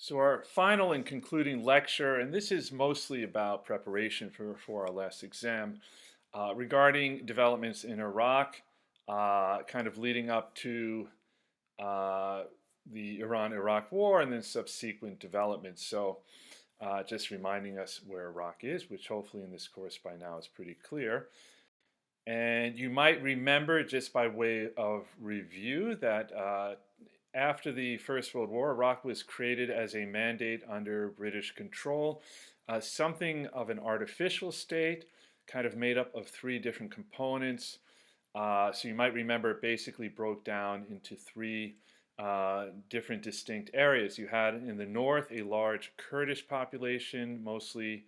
So our final and concluding lecture, and this is mostly about preparation for our last exam, regarding developments in Iraq, kind of leading up to uh, the Iran-Iraq War and then subsequent developments. So just reminding us where Iraq is, which hopefully in this course by now is pretty clear. And you might remember, just by way of review, that after the First World War, Iraq was created as a mandate under British control, something of an artificial state, kind of made up of three different components. So you might remember it basically broke down into three different distinct areas. You had in the north a large Kurdish population, mostly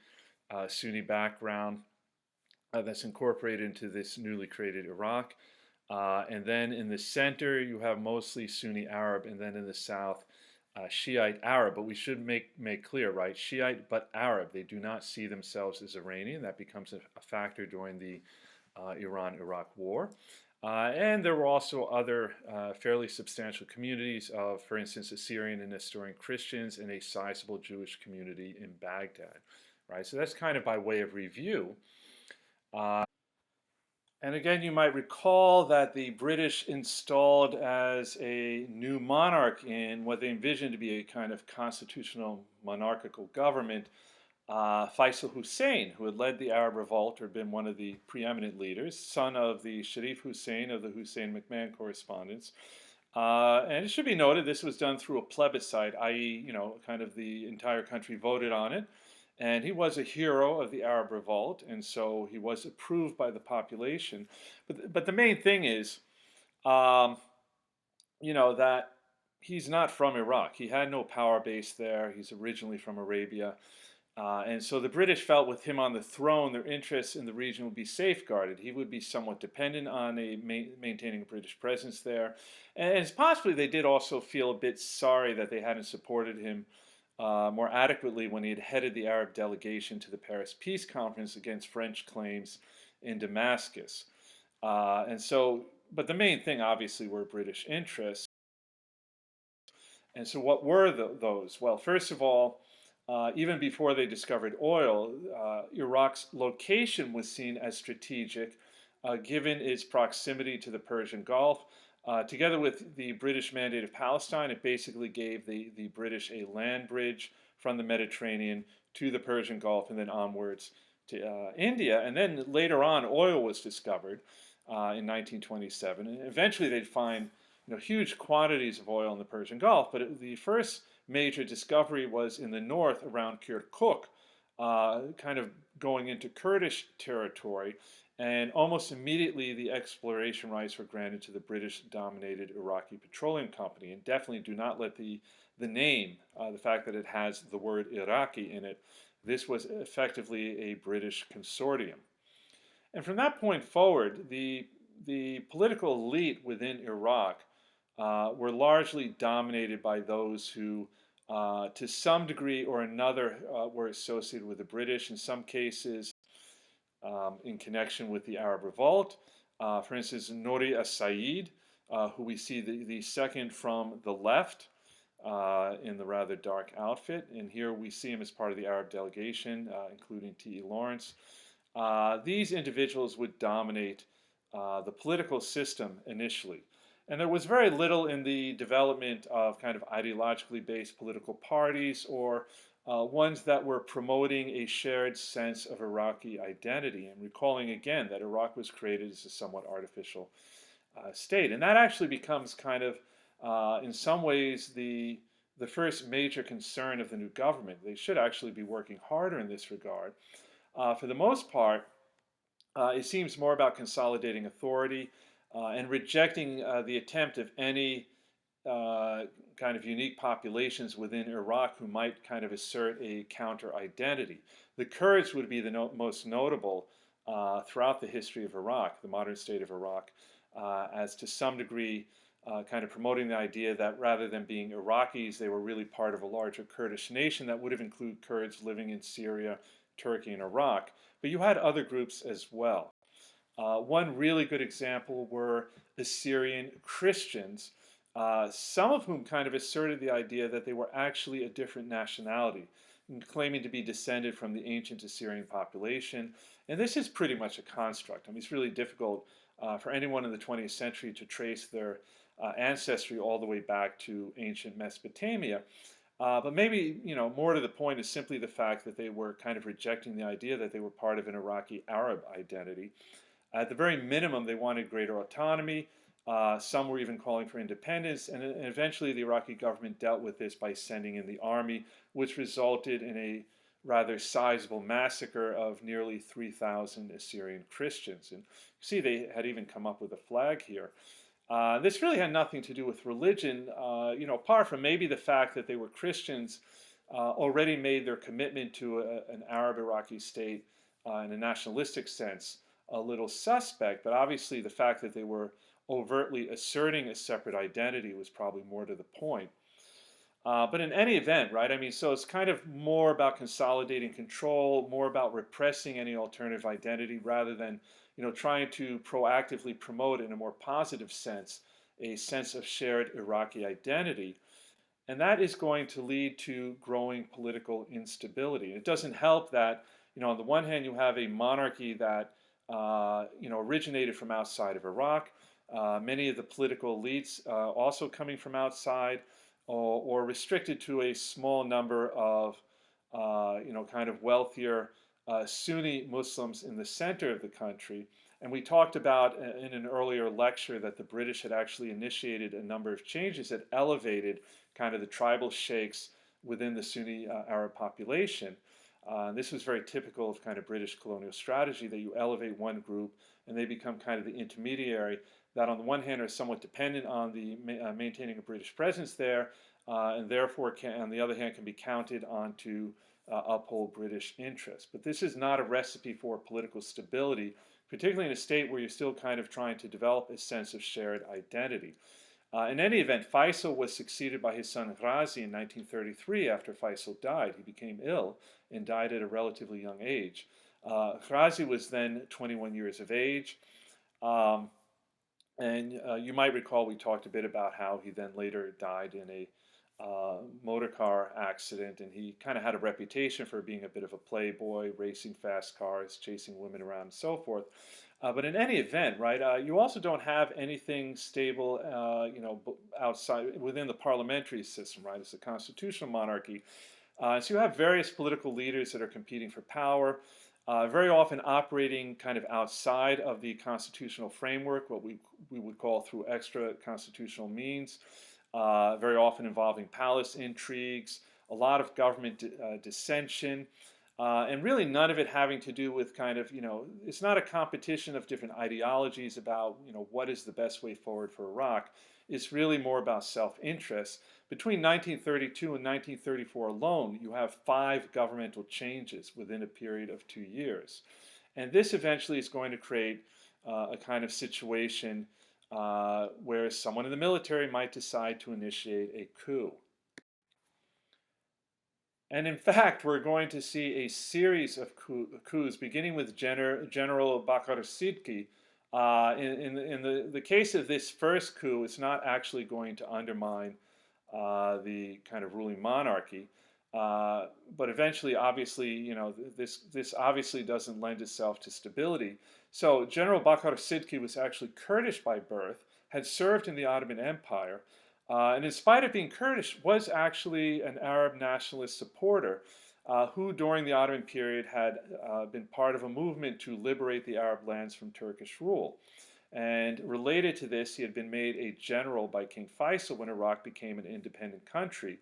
Sunni background, that's incorporated into this newly created Iraq. And then in the center, you have mostly Sunni Arab, and then in the south, Shiite Arab. But we should make clear, right? Shiite but Arab. They do not see themselves as Iranian. That becomes a factor during the Iran-Iraq War. And there were also other fairly substantial communities of, for instance, Assyrian and Nestorian Christians and a sizable Jewish community in Baghdad, right? So that's kind of by way of review. And again, you might recall that the British installed as a new monarch in what they envisioned to be a kind of constitutional monarchical government, Faisal Hussein, who had led the Arab Revolt or been one of the preeminent leaders, son of the Sharif Hussein of the Hussein McMahon correspondence. And it should be noted this was done through a plebiscite, i.e., kind of the entire country voted on it. And he was a hero of the Arab Revolt, and so he was approved by the population. But the main thing is, um, that he's not from Iraq. He had no power base there. He's originally from Arabia. And so the British felt with him on the throne, their interests in the region would be safeguarded. He would be somewhat dependent on maintaining a British presence there. And it's possibly they did also feel a bit sorry that they hadn't supported him more adequately when he had headed the Arab delegation to the Paris Peace Conference against French claims in Damascus. But the main thing obviously were British interests. And so what were those? Well, first of all, even before they discovered oil, Iraq's location was seen as strategic given its proximity to the Persian Gulf. Together with the British Mandate of Palestine, it basically gave the British a land bridge from the Mediterranean to the Persian Gulf and then onwards to India. And then later on, oil was discovered in 1927. And eventually they'd find huge quantities of oil in the Persian Gulf. But the first major discovery was in the north around Kirkuk, kind of going into Kurdish territory. And almost immediately, the exploration rights were granted to the British-dominated Iraqi Petroleum Company. And definitely do not let the name, the fact that it has the word Iraqi in it, this was effectively a British consortium. And from that point forward, the political elite within Iraq were largely dominated by those who, to some degree or another, were associated with the British. In some cases, in connection with the Arab Revolt. For instance, Nouri as-Said, who we see the second from the left in the rather dark outfit. And here we see him as part of the Arab delegation, including T.E. Lawrence. These individuals would dominate the political system initially. And there was very little in the development of kind of ideologically based political parties or ones that were promoting a shared sense of Iraqi identity and recalling again that Iraq was created as a somewhat artificial state. And that actually becomes kind of, in some ways, the first major concern of the new government. They should actually be working harder in this regard. For the most part, it seems more about consolidating authority and rejecting the attempt of any kind of unique populations within Iraq who might kind of assert a counter identity. The Kurds would be the most notable throughout the history of Iraq, the modern state of Iraq, as to some degree kind of promoting the idea that rather than being Iraqis, they were really part of a larger Kurdish nation that would have included Kurds living in Syria, Turkey, and Iraq. But you had other groups as well. One really good example were Assyrian Christians, some of whom kind of asserted the idea that they were actually a different nationality, claiming to be descended from the ancient Assyrian population. And this is pretty much a construct. I mean, it's really difficult for anyone in the 20th century to trace their ancestry all the way back to ancient Mesopotamia. But maybe, more to the point is simply the fact that they were kind of rejecting the idea that they were part of an Iraqi Arab identity. At the very minimum, they wanted greater autonomy. Some were even calling for independence, and eventually the Iraqi government dealt with this by sending in the army, which resulted in a rather sizable massacre of nearly 3,000 Assyrian Christians. And you see, they had even come up with a flag here. This really had nothing to do with religion, apart from maybe the fact that they were Christians, already made their commitment to an Arab Iraqi state in a nationalistic sense a little suspect, but obviously the fact that they were overtly asserting a separate identity was probably more to the point. But in any event, right, I mean, so it's kind of more about consolidating control, more about repressing any alternative identity rather than, trying to proactively promote in a more positive sense a sense of shared Iraqi identity. And that is going to lead to growing political instability. It doesn't help that, on the one hand, you have a monarchy that, originated from outside of Iraq. Many of the political elites also coming from outside, or restricted to a small number of, kind of wealthier Sunni Muslims in the center of the country. And we talked about in an earlier lecture that the British had actually initiated a number of changes that elevated kind of the tribal sheikhs within the Sunni Arab population. This was very typical of kind of British colonial strategy, that you elevate one group and they become kind of the intermediary that on the one hand are somewhat dependent on the maintaining a British presence there, and therefore on the other hand can be counted on to uphold British interests. But this is not a recipe for political stability, particularly in a state where you're still kind of trying to develop a sense of shared identity. In any event, Faisal was succeeded by his son Ghazi in 1933. After Faisal died, he became ill and died at a relatively young age. Ghazi was then 21 years of age. And you might recall we talked a bit about how he then later died in a motor car accident, and he kind of had a reputation for being a bit of a playboy, racing fast cars, chasing women around, and so forth. But in any event, right, you also don't have anything stable, outside within the parliamentary system, right? It's a constitutional monarchy. So you have various political leaders that are competing for power, very often operating kind of outside of the constitutional framework, what we would call through extra constitutional means, very often involving palace intrigues, a lot of government dissension, and really none of it having to do with kind of, it's not a competition of different ideologies about, what is the best way forward for Iraq. It's really more about self-interest. Between 1932 and 1934 alone, you have 5 governmental changes within a period of 2 years. And this eventually is going to create a kind of situation where someone in the military might decide to initiate a coup. And in fact, we're going to see a series of coups, beginning with General Bakr Siddiqui. In the case of this first coup, it's not actually going to undermine the kind of ruling monarchy. But eventually, obviously, this obviously doesn't lend itself to stability. So General Bakr Siddiqui was actually Kurdish by birth, had served in the Ottoman Empire, and in spite of being Kurdish, was actually an Arab nationalist supporter who, during the Ottoman period, had been part of a movement to liberate the Arab lands from Turkish rule. And related to this, he had been made a general by King Faisal when Iraq became an independent country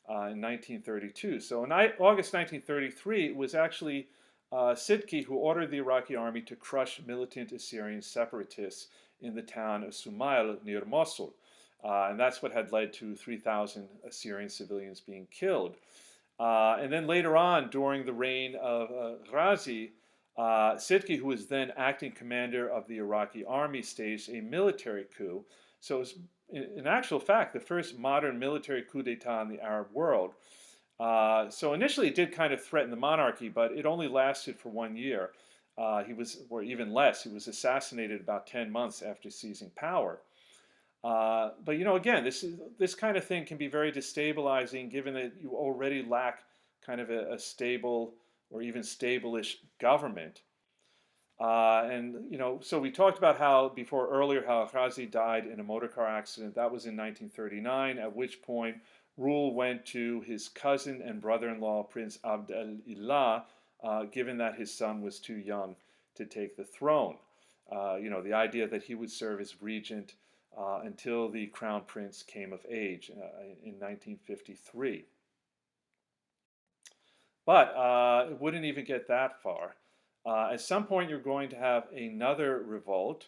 in 1932. So in August 1933, it was actually Siddiqui who ordered the Iraqi army to crush militant Assyrian separatists in the town of Sumail near Mosul. And that's what had led to 3,000 Assyrian civilians being killed. And then later on, during the reign of Ghazi, Siddiqui, who was then acting commander of the Iraqi army, staged a military coup. So it was, in actual fact, the first modern military coup d'etat in the Arab world. So initially it did kind of threaten the monarchy, but it only lasted for 1 year. Or even less, he was assassinated about 10 months after seizing power. But again, this kind of thing can be very destabilizing, given that you already lack kind of a stable or even stable-ish government. And so we talked about how before earlier how Ghazi died in a motor car accident. That was in 1939, at which point rule went to his cousin and brother-in-law, Prince Abd al-Ilah, given that his son was too young to take the throne. The idea that he would serve as regent until the crown prince came of age in 1953. But it wouldn't even get that far. At some point, you're going to have another revolt.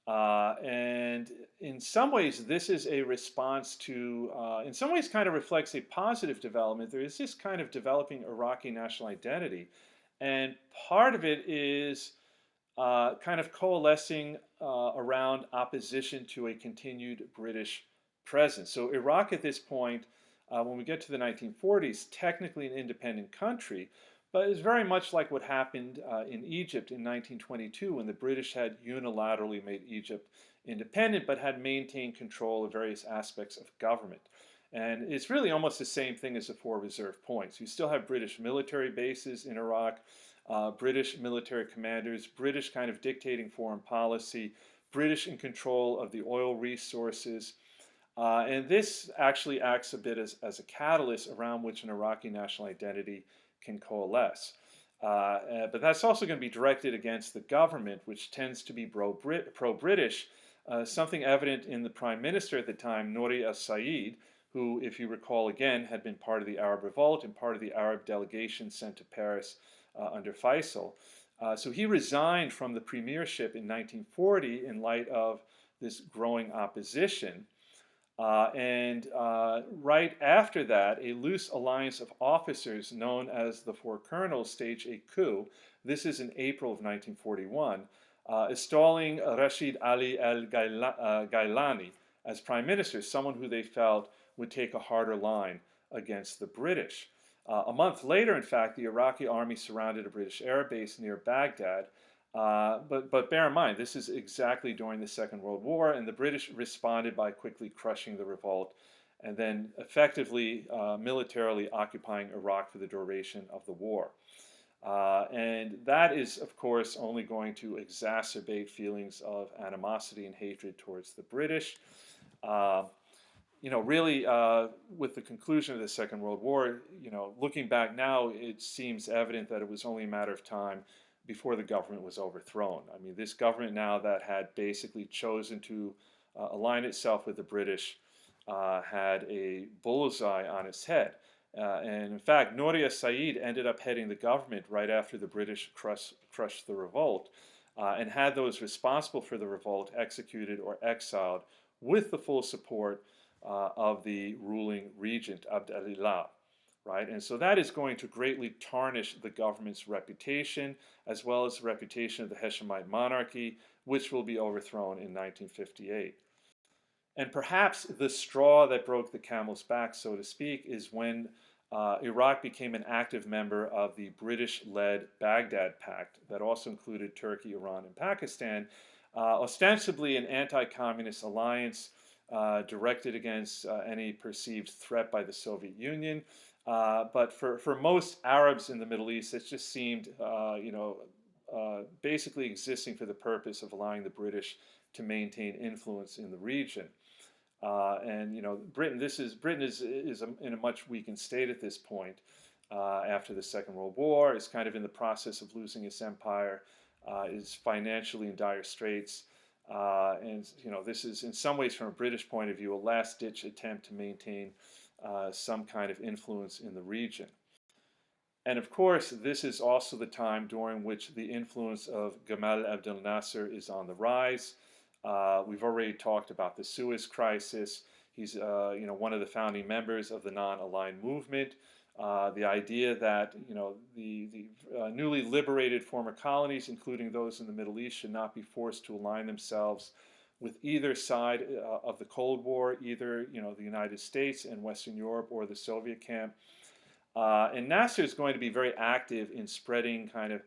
And in some ways, this is a response to, in some ways, kind of reflects a positive development. There is this kind of developing Iraqi national identity. And part of it is kind of coalescing around opposition to a continued British presence. So Iraq at this point, when we get to the 1940s, technically an independent country, but it's very much like what happened in Egypt in 1922 when the British had unilaterally made Egypt independent but had maintained control of various aspects of government. And it's really almost the same thing as the four reserve points. You still have British military bases in Iraq, British military commanders, British kind of dictating foreign policy, British in control of the oil resources. And this actually acts a bit as a catalyst around which an Iraqi national identity can coalesce. But that's also going to be directed against the government, which tends to be pro-British, something evident in the prime minister at the time, Nouri al-Said, who, if you recall again, had been part of the Arab Revolt and part of the Arab delegation sent to Paris under Faisal. So he resigned from the premiership in 1940 in light of this growing opposition. And right after that, a loose alliance of officers known as the Four Colonels staged a coup. This is in April of 1941, installing Rashid Ali al-Gailani as prime minister, someone who they felt would take a harder line against the British. A month later, in fact, the Iraqi army surrounded a British air base near Baghdad. But bear in mind, this is exactly during the Second World War, and the British responded by quickly crushing the revolt and then effectively militarily occupying Iraq for the duration of the war. And that is, of course, only going to exacerbate feelings of animosity and hatred towards the British. Really, with the conclusion of the Second World War, looking back now, it seems evident that it was only a matter of time before the government was overthrown. I mean, this government now that had basically chosen to align itself with the British had a bullseye on its head. And in fact, Nouri al-Said ended up heading the government right after the British crushed the revolt and had those responsible for the revolt executed or exiled with the full support of the ruling regent, Abd al-Ilah. Right? And so that is going to greatly tarnish the government's reputation, as well as the reputation of the Hashemite monarchy, which will be overthrown in 1958. And perhaps the straw that broke the camel's back, so to speak, is when Iraq became an active member of the British-led Baghdad Pact that also included Turkey, Iran, and Pakistan, ostensibly an anti-communist alliance directed against any perceived threat by the Soviet Union. But for most Arabs in the Middle East, it just seemed, basically existing for the purpose of allowing the British to maintain influence in the region. Britain is in a much weakened state at this point after the Second World War. It's kind of in the process of losing its empire, is financially in dire straits. This is in some ways, from a British point of view, a last-ditch attempt to maintain some kind of influence in the region. And of course, this is also the time during which the influence of Gamal Abdel Nasser is on the rise. We've already talked about the Suez Crisis. He's one of the founding members of the non-aligned movement. The idea that the newly liberated former colonies, including those in the Middle East, should not be forced to align themselves with either side of the Cold War, either the United States and Western Europe or the Soviet camp. And Nasser is going to be very active in spreading kind of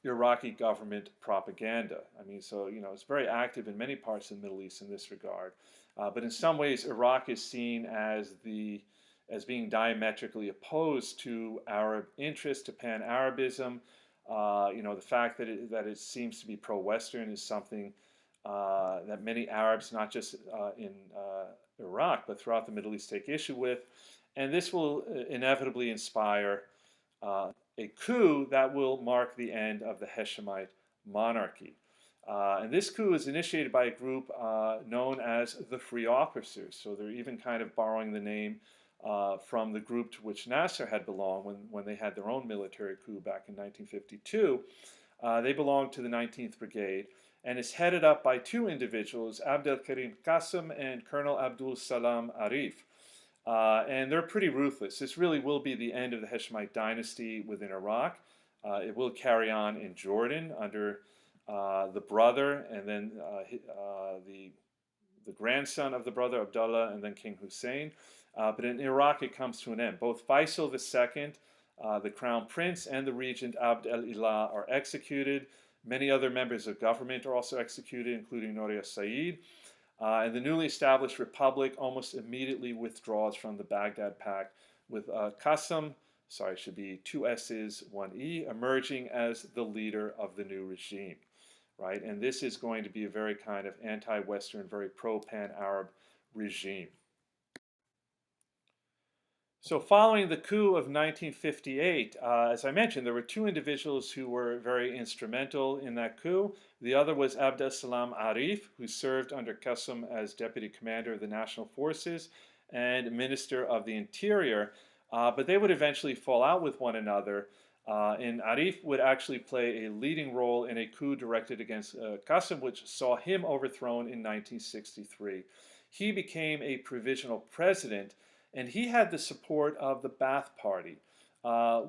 Iraqi government propaganda. I mean, so, it's very active in many parts of the Middle East in this regard. But in some ways, Iraq is seen as being diametrically opposed to Arab interest, to pan-Arabism. The fact that it seems to be pro-Western is something that many Arabs, not just in Iraq, but throughout the Middle East, take issue with. And this will inevitably inspire a coup that will mark the end of the Hashemite monarchy. And this coup is initiated by a group known as the Free Officers. So they're even kind of borrowing the name from the group to which Nasser had belonged when they had their own military coup back in 1952. They belonged to the 19th Brigade, and is headed up by two individuals, Abdel Karim Qasem and Colonel Abdul Salam Arif. And they're pretty ruthless. This really will be the end of the Hashemite dynasty within Iraq. It will carry on in Jordan under the brother, and then the grandson of the brother, Abdullah, and then King Hussein. But in Iraq, it comes to an end. Both Faisal II, the crown prince, and the regent Abd el-Ilah are executed. Many other members of government are also executed, including Nouri Said. And the newly established republic almost immediately withdraws from the Baghdad Pact, with Qasem, sorry, it should be two S's, one E, emerging as the leader of the new regime, right? And this is going to be a very kind of anti-Western, very pro-pan-Arab regime. So following the coup of 1958, as I mentioned, there were two individuals who were very instrumental in that coup. The other was Abdel Salam Arif, who served under Qasem as deputy commander of the National Forces and Minister of the Interior. But they would eventually fall out with one another. And Arif would actually play a leading role in a coup directed against Qasem, which saw him overthrown in 1963. He became a provisional president, and he had the support of the Ba'ath Party,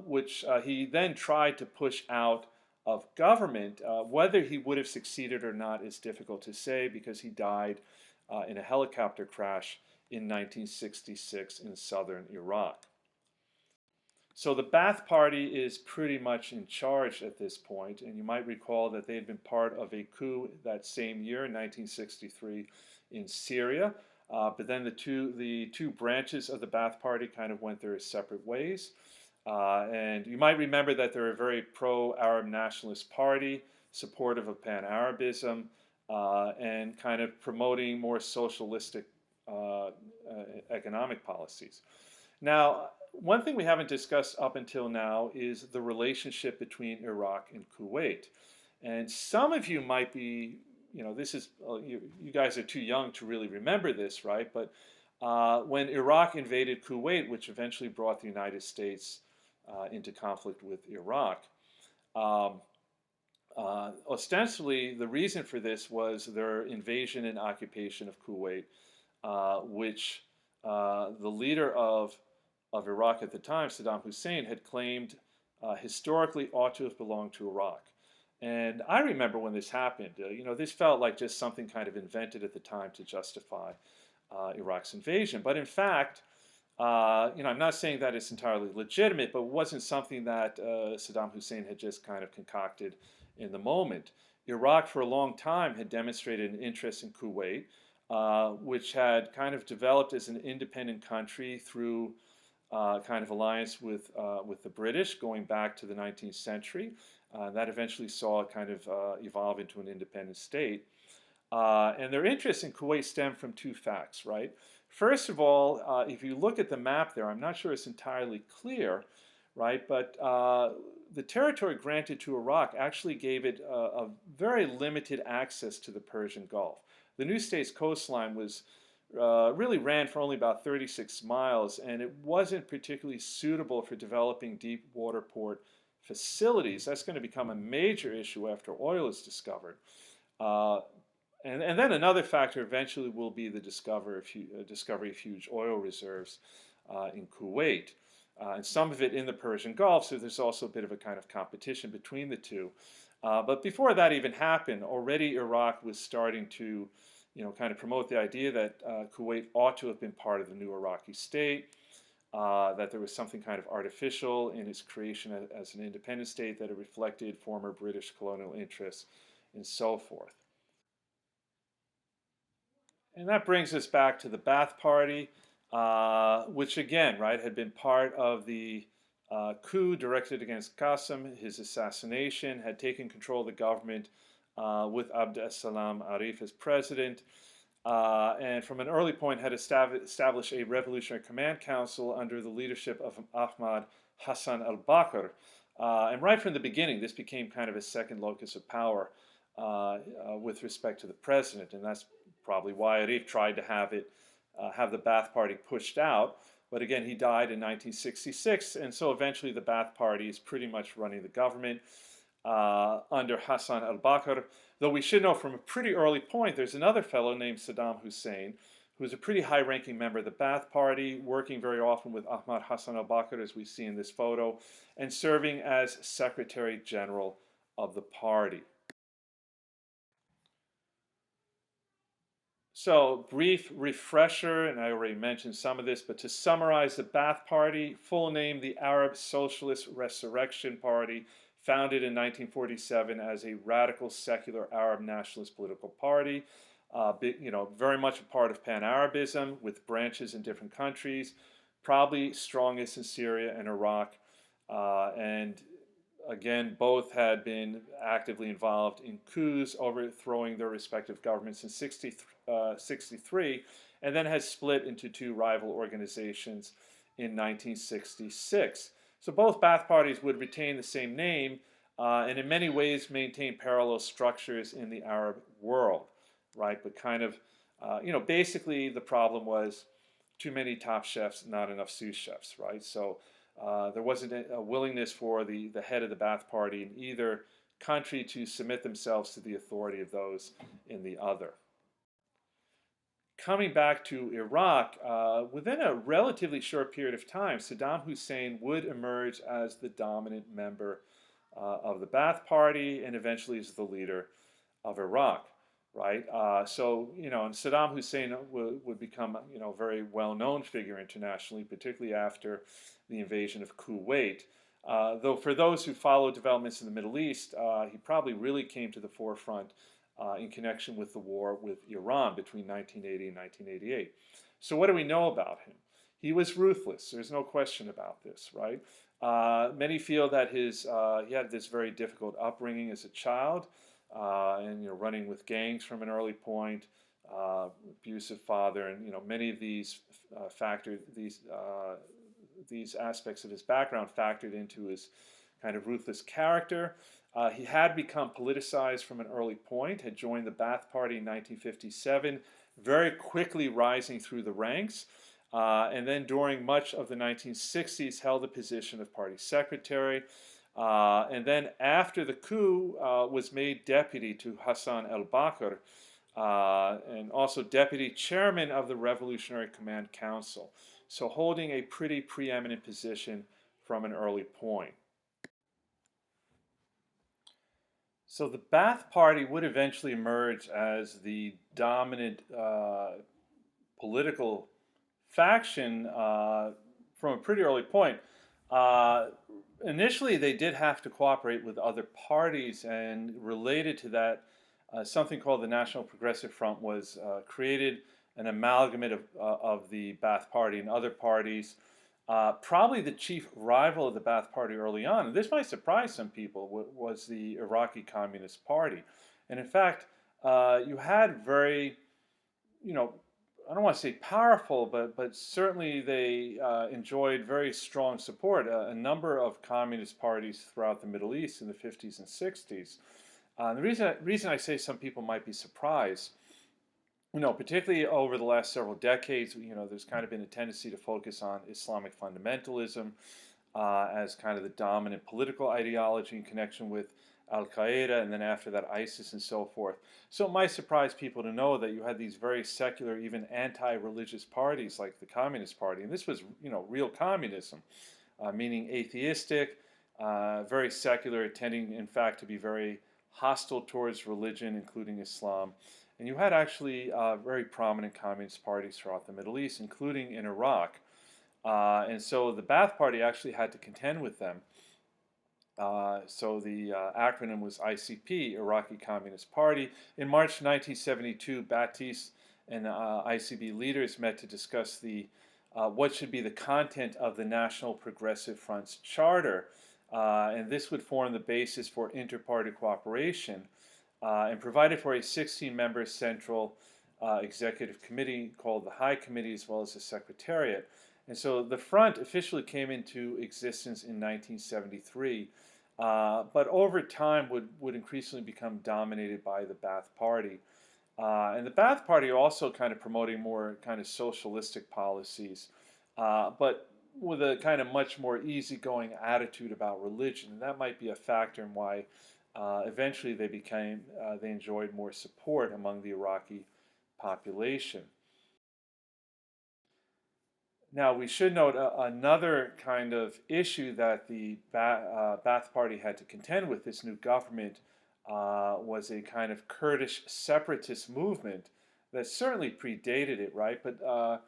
which he then tried to push out of government. Whether he would have succeeded or not is difficult to say, because he died in a helicopter crash in 1966 in southern Iraq. So the Ba'ath Party is pretty much in charge at this point, and you might recall that they had been part of a coup that same year in 1963 in Syria. But then the two branches of the Ba'ath Party kind of went their separate ways. And you might remember that they're a very pro-Arab nationalist party, supportive of pan-Arabism, and kind of promoting more socialistic economic policies. Now, one thing we haven't discussed up until now is the relationship between Iraq and Kuwait. And some of you might be, this is, you guys are too young to really remember this, right? But when Iraq invaded Kuwait, which eventually brought the United States into conflict with Iraq, ostensibly the reason for this was their invasion and occupation of Kuwait, which the leader of Iraq at the time, Saddam Hussein, had claimed historically ought to have belonged to Iraq. And I remember when this happened, this felt like just something kind of invented at the time to justify Iraq's invasion. But in fact, I'm not saying that it's entirely legitimate, but it wasn't something that Saddam Hussein had just kind of concocted in the moment. Iraq for a long time had demonstrated an interest in Kuwait, which had kind of developed as an independent country through kind of alliance with the British going back to the 19th century. That eventually saw it kind of evolve into an independent state. And their interest in Kuwait stemmed from two facts, right? First of all, if you look at the map there, I'm not sure it's entirely clear, right? But the territory granted to Iraq actually gave it a very limited access to the Persian Gulf. The new state's coastline was really ran for only about 36 miles, and it wasn't particularly suitable for developing deep water port facilities. That's going to become a major issue after oil is discovered. And then another factor eventually will be the discovery of huge oil reserves in Kuwait, and some of it in the Persian Gulf, so there's also a bit of a kind of competition between the two. But before that even happened, already Iraq was starting to kind of promote the idea that Kuwait ought to have been part of the new Iraqi state. that there was something kind of artificial in its creation as an independent state, that it reflected former British colonial interests, and so forth. And that brings us back to the Ba'ath Party, which again, right, had been part of the coup directed against Qasim, his assassination, had taken control of the government with Abd es-Salam Arif as president, and from an early point had established a revolutionary command council under the leadership of Ahmad Hassan al-Bakr. And right from the beginning, this became kind of a second locus of power with respect to the president, and that's probably why Arif tried to have the Ba'ath Party pushed out. But again, he died in 1966, and so eventually the Ba'ath Party is pretty much running the government under Hassan al-Bakr. Though we should know from a pretty early point, there's another fellow named Saddam Hussein, who is a pretty high-ranking member of the Ba'ath Party, working very often with Ahmad Hassan al-Bakr, as we see in this photo, and serving as Secretary General of the party. So, brief refresher, and I already mentioned some of this, but to summarize the Ba'ath Party, full name, the Arab Socialist Resurrection Party, founded in 1947 as a radical secular Arab nationalist political party, very much a part of Pan-Arabism with branches in different countries, probably strongest in Syria and Iraq, and again, both had been actively involved in coups, overthrowing their respective governments in 1963, and then has split into two rival organizations in 1966. So both Ba'ath parties would retain the same name and in many ways maintain parallel structures in the Arab world, right? But kind of, basically the problem was too many top chefs, not enough sous chefs, right? So there wasn't a willingness for the head of the Ba'ath Party in either country to submit themselves to the authority of those in the other. Coming back to Iraq, within a relatively short period of time, Saddam Hussein would emerge as the dominant member of the Ba'ath Party and eventually as the leader of Iraq, right? And Saddam Hussein would become, a very well-known figure internationally, particularly after the invasion of Kuwait. Though for those who follow developments in the Middle East, he probably really came to the forefront in connection with the war with Iran between 1980 and 1988. So what do we know about him? He was ruthless. There's no question about this, right? Many feel that he had this very difficult upbringing as a child, and running with gangs from an early point, abusive father, and many of these these aspects of his background factored into his kind of ruthless character. He had become politicized from an early point, had joined the Ba'ath Party in 1957, very quickly rising through the ranks, and then during much of the 1960s held the position of party secretary, and then after the coup was made deputy to Hassan al-Bakr, and also deputy chairman of the Revolutionary Command Council, so holding a pretty preeminent position from an early point. So the Ba'ath Party would eventually emerge as the dominant political faction from a pretty early point. Initially, they did have to cooperate with other parties, and related to that, something called the National Progressive Front was created, an amalgamate of the Ba'ath Party and other parties. Probably the chief rival of the Ba'ath Party early on, and this might surprise some people, was the Iraqi Communist Party. And in fact, you had very, I don't want to say powerful, but certainly they enjoyed very strong support. A number of communist parties throughout the Middle East in the 50s and 60s. The reason I say some people might be surprised, particularly over the last several decades, there's kind of been a tendency to focus on Islamic fundamentalism as kind of the dominant political ideology in connection with Al-Qaeda, and then after that ISIS and so forth. So it might surprise people to know that you had these very secular, even anti-religious parties like the Communist Party, and this was, real communism, meaning atheistic, very secular, tending in fact to be very hostile towards religion, including Islam. And you had actually very prominent communist parties throughout the Middle East, including in Iraq. And so the Ba'ath Party actually had to contend with them. So the acronym was ICP, Iraqi Communist Party. In March 1972, Ba'athist and ICP leaders met to discuss what should be the content of the National Progressive Front's charter. And this would form the basis for inter-party cooperation and provided for a 16-member central executive committee called the High Committee, as well as a secretariat. And so the front officially came into existence in 1973, but over time would increasingly become dominated by the Ba'ath Party. And the Ba'ath Party also kind of promoting more kind of socialistic policies, but with a kind of much more easygoing attitude about religion. And that might be a factor in why eventually they enjoyed more support among the Iraqi population. Now, we should note another kind of issue that the Ba'ath Party had to contend with this new government was a kind of Kurdish separatist movement that certainly predated it, right? But the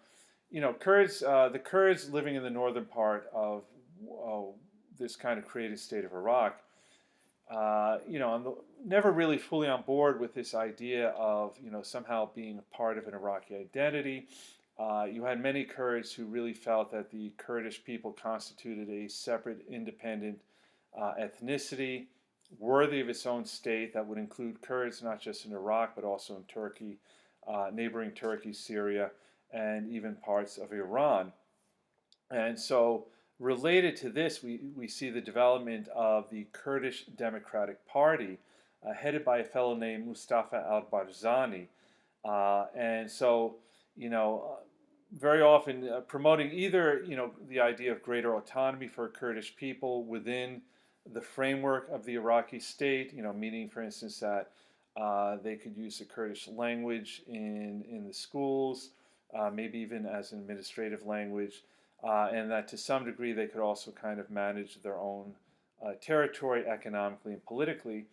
Kurds living in the northern part of this kind of created state of Iraq, never really fully on board with this idea of somehow being a part of an Iraqi identity. You had many Kurds who really felt that the Kurdish people constituted a separate, independent ethnicity, worthy of its own state that would include Kurds not just in Iraq but also in Turkey, neighboring Turkey, Syria, and even parts of Iran. And so related to this, we see the development of the Kurdish Democratic Party, headed by a fellow named Mustafa al-Barzani. And so, very often promoting either, the idea of greater autonomy for Kurdish people within the framework of the Iraqi state, meaning, for instance, that they could use the Kurdish language in the schools, maybe even as an administrative language, and that to some degree they could also kind of manage their own territory economically and politically.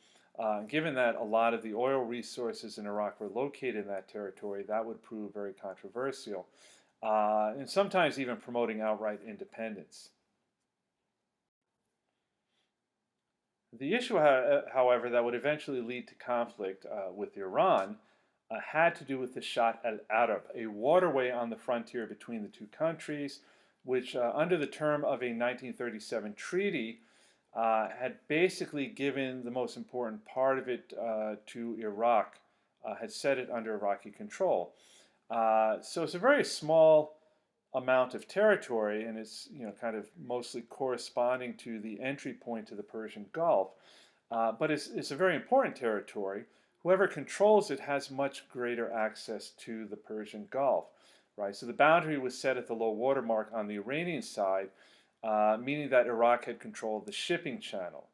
Given that a lot of the oil resources in Iraq were located in that territory, that would prove very controversial, and sometimes even promoting outright independence. The issue, however, that would eventually lead to conflict with Iran had to do with the Shat al-Arab, a waterway on the frontier between the two countries, which under the term of a 1937 treaty had basically given the most important part of it to Iraq, had set it under Iraqi control. So it's a very small amount of territory, and it's kind of mostly corresponding to the entry point to the Persian Gulf. But it's a very important territory. Whoever controls it has much greater access to the Persian Gulf, right? So the boundary was set at the low water mark on the Iranian side, meaning that Iraq had control of the shipping channel.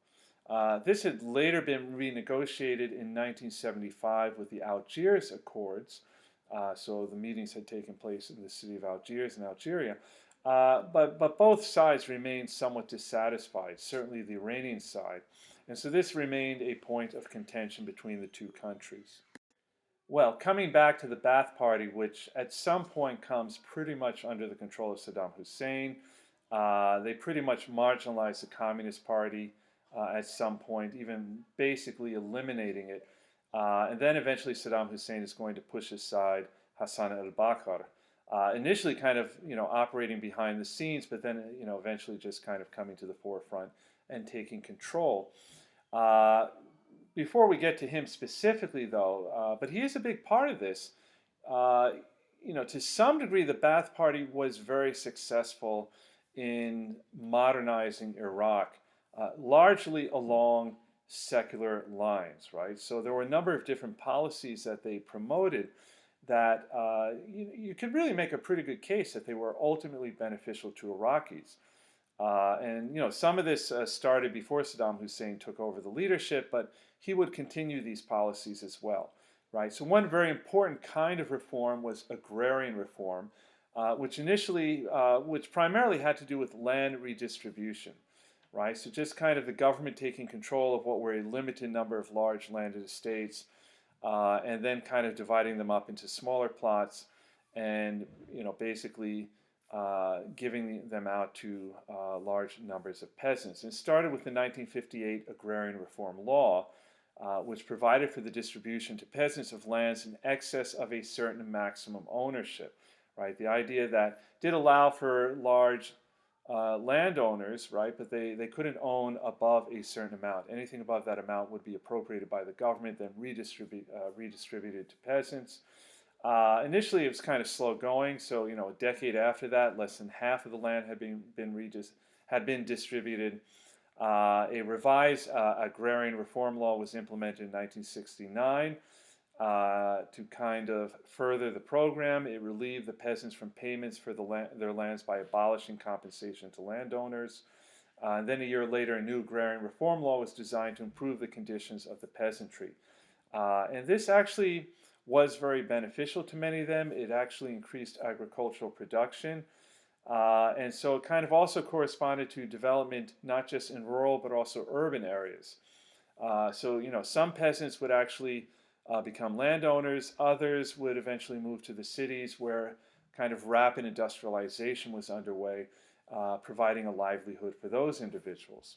This had later been renegotiated in 1975 with the Algiers Accords. So the meetings had taken place in the city of Algiers in Algeria. But both sides remained somewhat dissatisfied, certainly the Iranian side. And so this remained a point of contention between the two countries. Well, coming back to the Ba'ath Party, which at some point comes pretty much under the control of Saddam Hussein, they pretty much marginalized the Communist Party at some point, even basically eliminating it. And then eventually Saddam Hussein is going to push aside Hassan al-Bakr, initially kind of operating behind the scenes, but then eventually just kind of coming to the forefront and taking control. Before we get to him specifically, though, but he is a big part of this. To some degree, the Ba'ath Party was very successful in modernizing Iraq, largely along secular lines, right? So there were a number of different policies that they promoted that you could really make a pretty good case that they were ultimately beneficial to Iraqis. And some of this started before Saddam Hussein took over the leadership, but he would continue these policies as well, right? So one very important kind of reform was agrarian reform, which primarily had to do with land redistribution, right? So just kind of the government taking control of what were a limited number of large landed estates, and then kind of dividing them up into smaller plots, and basically giving them out to large numbers of peasants. And it started with the 1958 Agrarian Reform Law, which provided for the distribution to peasants of lands in excess of a certain maximum ownership. Right, the idea that did allow for large landowners, right, but they couldn't own above a certain amount. Anything above that amount would be appropriated by the government, then redistributed to peasants. Initially, it was kind of slow going. So, a decade after that, less than half of the land had been distributed. A revised agrarian reform law was implemented in 1969 to kind of further the program. It relieved the peasants from payments for their lands by abolishing compensation to landowners. And then a year later, a new agrarian reform law was designed to improve the conditions of the peasantry. And this actually was very beneficial to many of them. It actually increased agricultural production. And so it kind of also corresponded to development not just in rural but also urban areas. So, some peasants would actually become landowners. Others would eventually move to the cities where kind of rapid industrialization was underway, providing a livelihood for those individuals.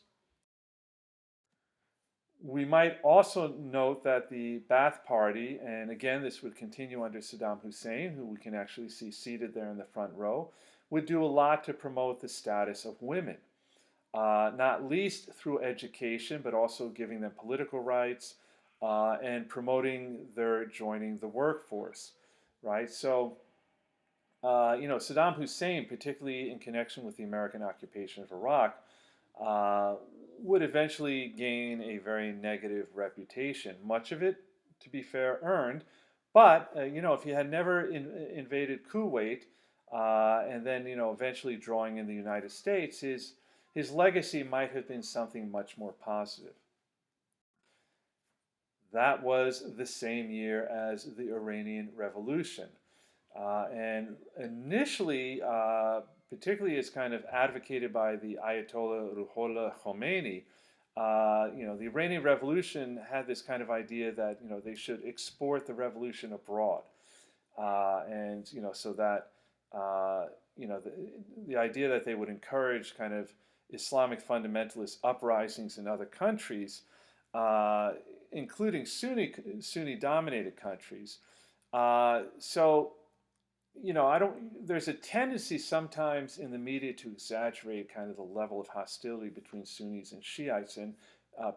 We might also note that the Ba'ath Party, and again this would continue under Saddam Hussein, who we can actually see seated there in the front row, would do a lot to promote the status of women, not least through education, but also giving them political rights and promoting their joining the workforce, right? So, Saddam Hussein, particularly in connection with the American occupation of Iraq, would eventually gain a very negative reputation. Much of it, to be fair, earned. But, if he had never invaded Kuwait and then, eventually drawing in the United States, his legacy might have been something much more positive. That was the same year as the Iranian Revolution. And initially, particularly as kind of advocated by the Ayatollah Ruhollah Khomeini, the Iranian Revolution had this kind of idea that they should export the revolution abroad, and so that the idea that they would encourage kind of Islamic fundamentalist uprisings in other countries, including Sunni-dominated countries. So there's a tendency sometimes in the media to exaggerate kind of the level of hostility between Sunnis and Shiites, and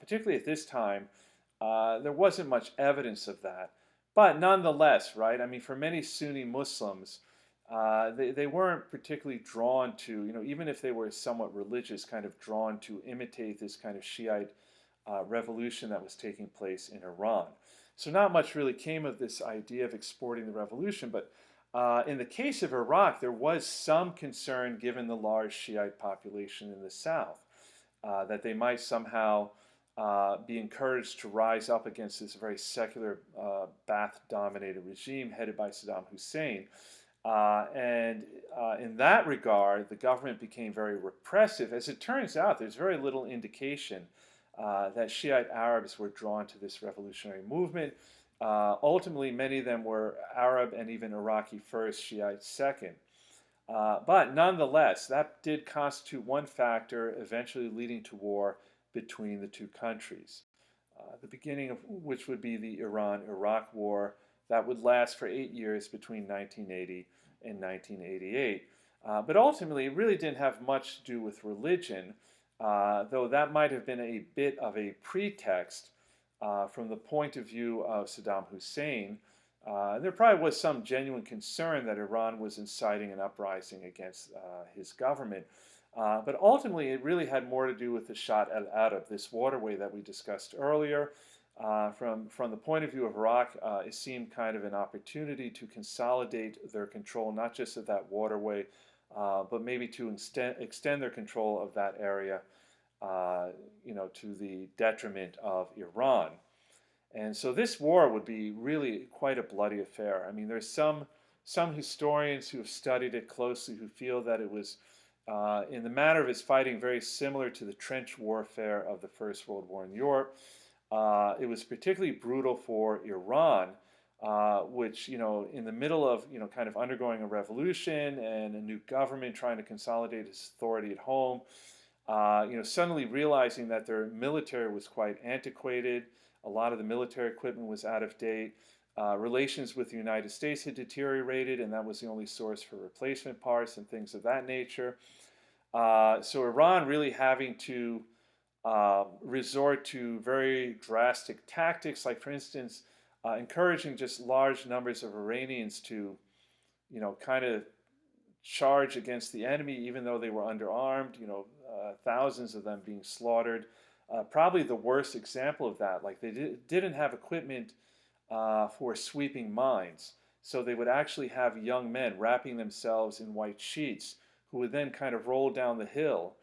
particularly at this time, there wasn't much evidence of that. But nonetheless, right, I mean, for many Sunni Muslims, they weren't particularly drawn to, even if they were somewhat religious, kind of drawn to imitate this kind of Shiite revolution that was taking place in Iran. So not much really came of this idea of exporting the revolution, but in the case of Iraq, there was some concern, given the large Shiite population in the south, that they might somehow be encouraged to rise up against this very secular Ba'ath-dominated regime headed by Saddam Hussein. And in that regard, the government became very repressive. As it turns out, there's very little indication that Shiite Arabs were drawn to this revolutionary movement. Ultimately, many of them were Arab and even Iraqi first, Shiite second. But nonetheless, that did constitute one factor eventually leading to war between the two countries. The beginning of which would be the Iran-Iraq War that would last for 8 years between 1980 and 1988. But ultimately, it really didn't have much to do with religion, though that might have been a bit of a pretext from the point of view of Saddam Hussein. There probably was some genuine concern that Iran was inciting an uprising against his government. But ultimately, it really had more to do with the Shatt al-Arab, this waterway that we discussed earlier. From the point of view of Iraq, it seemed kind of an opportunity to consolidate their control, not just of that waterway, but maybe to extend their control of that area, to the detriment of Iran. And so this war would be really quite a bloody affair. I mean, there's some historians who have studied it closely who feel that it was, in the matter of its fighting, very similar to the trench warfare of the First World War in Europe. It was particularly brutal for Iran, which, in the middle of, kind of undergoing a revolution and a new government trying to consolidate its authority at home, suddenly realizing that their military was quite antiquated, a lot of the military equipment was out of date, relations with the United States had deteriorated, and that was the only source for replacement parts and things of that nature. So Iran really having to resort to very drastic tactics, like, for instance, encouraging just large numbers of Iranians to, kind of charge against the enemy, even though they were underarmed, thousands of them being slaughtered. Probably the worst example of that, like they didn't have equipment for sweeping mines. So they would actually have young men wrapping themselves in white sheets who would then kind of roll down the hill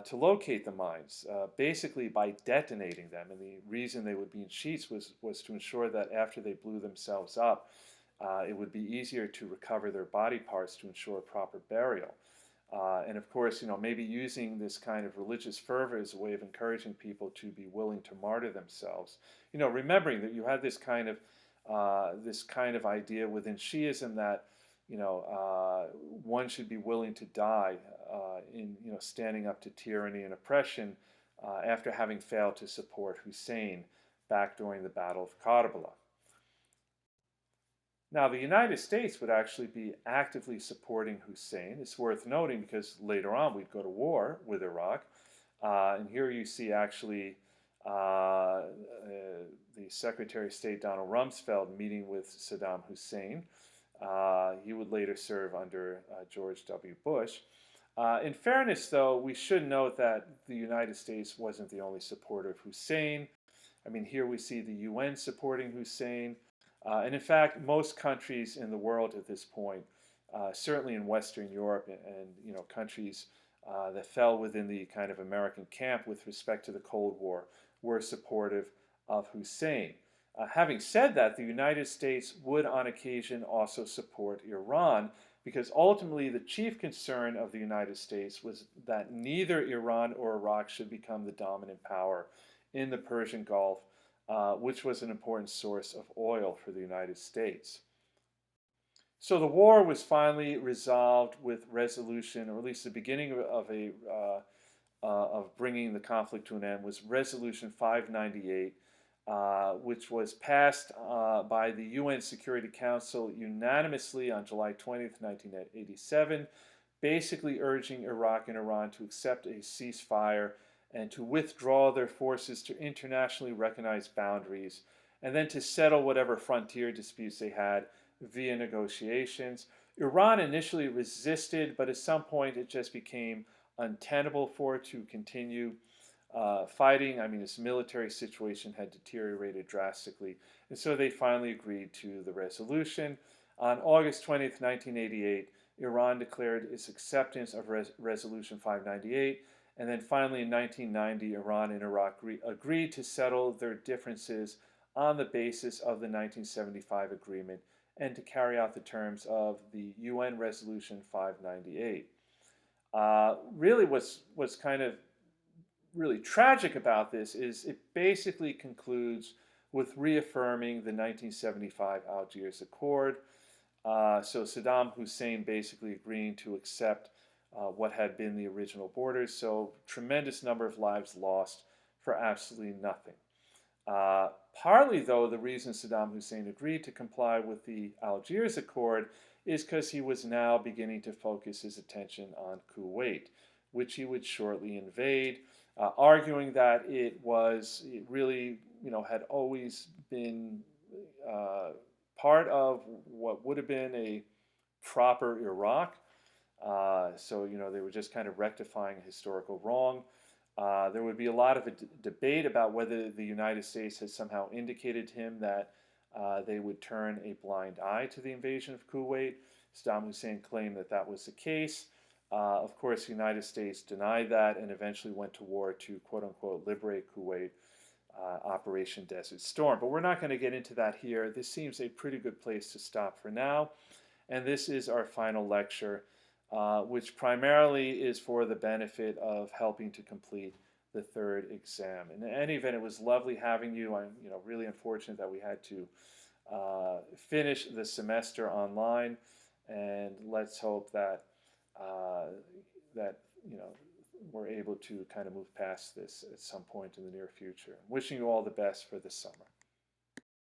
to locate the mines, basically by detonating them. And the reason they would be in sheets was to ensure that after they blew themselves up, it would be easier to recover their body parts to ensure proper burial. And of course, maybe using this kind of religious fervor as a way of encouraging people to be willing to martyr themselves. Remembering that you had this kind of idea within Shiism that one should be willing to die in standing up to tyranny and oppression after having failed to support Hussein back during the Battle of Karbala. Now, the United States would actually be actively supporting Hussein. It's worth noting because later on we'd go to war with Iraq. And here you see actually the Secretary of State Donald Rumsfeld meeting with Saddam Hussein. He would later serve under George W. Bush. In fairness, though, we should note that the United States wasn't the only supporter of Hussein. I mean, here we see the UN supporting Hussein. And in fact, most countries in the world at this point, certainly in Western Europe and countries that fell within the kind of American camp with respect to the Cold War, were supportive of Hussein. Having said that, the United States would on occasion also support Iran, because ultimately the chief concern of the United States was that neither Iran or Iraq should become the dominant power in the Persian Gulf, which was an important source of oil for the United States. So the war was finally resolved with resolution, or at least the beginning of bringing the conflict to an end was Resolution 598, which was passed by the UN Security Council unanimously on July 20th, 1987, basically urging Iraq and Iran to accept a ceasefire and to withdraw their forces to internationally recognized boundaries, and then to settle whatever frontier disputes they had via negotiations. Iran initially resisted, but at some point it just became untenable for it to continue fighting. I mean, its military situation had deteriorated drastically, and so they finally agreed to the resolution. On August 20th, 1988, Iran declared its acceptance of Resolution 598, and then finally in 1990, Iran and Iraq agreed to settle their differences on the basis of the 1975 agreement and to carry out the terms of the UN Resolution 598. Really what's kind of really tragic about this is it basically concludes with reaffirming the 1975 Algiers Accord. So Saddam Hussein basically agreeing to accept what had been the original borders. So tremendous number of lives lost for absolutely nothing. Partly, though, the reason Saddam Hussein agreed to comply with the Algiers Accord is because he was now beginning to focus his attention on Kuwait, which he would shortly invade, arguing that it really, had always been part of what would have been a proper Iraq. So, they were just kind of rectifying a historical wrong. There would be a lot of a debate about whether the United States had somehow indicated to him that they would turn a blind eye to the invasion of Kuwait. Saddam Hussein claimed that that was the case. Of course, the United States denied that and eventually went to war to, quote-unquote, liberate Kuwait, Operation Desert Storm. But we're not going to get into that here. This seems a pretty good place to stop for now. And this is our final lecture, which primarily is for the benefit of helping to complete the third exam. In any event, it was lovely having you. I'm really unfortunate that we had to finish the semester online, and let's hope that that we're able to kind of move past this at some point in the near future. Wishing you all the best for this summer.